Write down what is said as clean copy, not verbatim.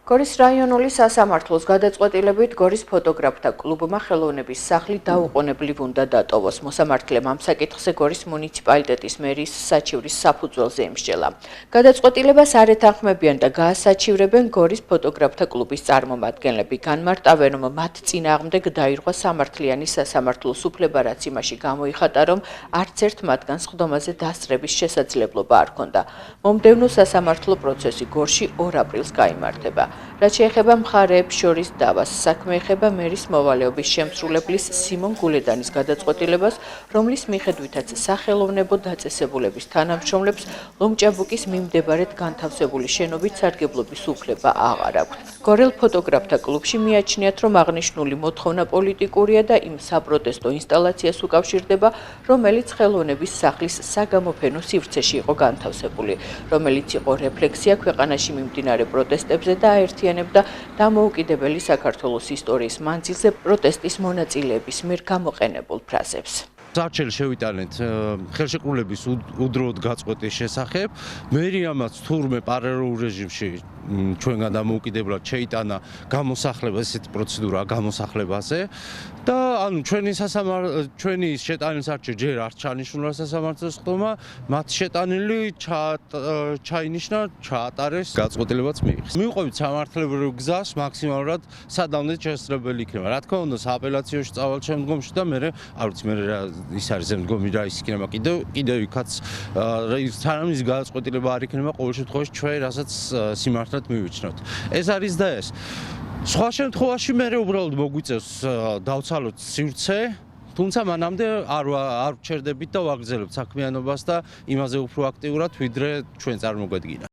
გორის რაიონული სასამართლოს გადაწყვეტილებით გორის ფოტოგრაფთა კლუბმა ხელოვნების სახლი დაუყოვნებლივ უნდა დატოვოს. მოსამართლემ ამ საკითხზე გორის მუნიციპალიტეტის მერის საჩივრის საფუძველზე იმსჯელა. გადაწყვეტილებას არ ეთანხმებიან და გაასაჩივრებენ გორის ფოტოგრაფთა კლუბის წარმომადგენლები. განმარტავენ, რომ მათ წინააღმდეგ დაირღვა სამართლიანი სასამართლოს უფლება, რაც იმაში გამოიხატა, რომ არც ერთ მათგანს სხდომაზე დასწრების შესაძლებლობა არ ჰქონდა. მომდევნო სასამართლო პროცესი გორში 2 აპრილს გაიმართება. რაც შეეხება მხარეებს შორის დავას, საქმე ეხება მერის მოვალეობის შემსრულებლის სიმონ გულედანის გადაწყვეტილებას, რომლის მიხედვითაც სახელოვნებო დაწესებულების თანამშრომლებს ლომჭაბუკის მიმდებარედ განთავსებული შენობით სარგებლობის უფლება აღარ აქვთ. გორელ ფოტოგრაფთა კლუბში მიაჩნიათ, რომ აღნიშნული მოთხოვნა პოლიტიკურია და იმ საპროტესტო ინსტალაციას უკავშირდება, რომელიც ხელოვნების სახლის საგამოფენო სივრცეში იყო განთავსებული, რომელიც იყო რეფლექსია ქვეყანაში მიმდინარე პროტესტებზე და აერთიანებდა დამოუკიდებელი საქართველოს ისტორიის მანძილზე პროტესტის მონაწილეების მიერ გამოყენებულ ფრაზებს. Საჩელ შევიტანეთ ხელშეკრულების უდროოდ გაწყვეტის შესახებ. მერიამაც თურმე პარალელურ რეჟიმში ჩვენგან დამოუკიდებლად შეიტანა გამოსახლება, ესეთი პროცედურა გამოსახლებაზე და ანუ ჩვენი შეტანის არჩევ ჯერ არ ჩაანიშნულა სასამართლოს ხდომა, მათ შეტანილი ჩაინიშნა, ჩაატარეს, გაწყვეტილებაც მიიღეს. მივყვებით სამართლებრივ გზას მაქსიმალურად სადამდე შესაძლებელი იქნება. რა თქმა უნდა, სააპელაციოში წავალ შემდგომში და მე არ ვიცი მე ის არის ზემდგომი რა ის იქნება კიდევ იქაც სანამ ის გადაწყვეტილება არ იქნება ყოველ შემთხვევაში ჩვენ რასაც სიმართლედ მივიჩნოთ. ეს არის და ეს. სხვა შემთხვევაში მე უბრალოდ მოგვიწევს დავცალოთ სივრცე, თუმცა მანამდე არ ვჩერდებით და ვაგრძელებთ საქმიანობას და იმაზე უფრო აქტიურად ვიდრე ჩვენ წარმოგვედგინა.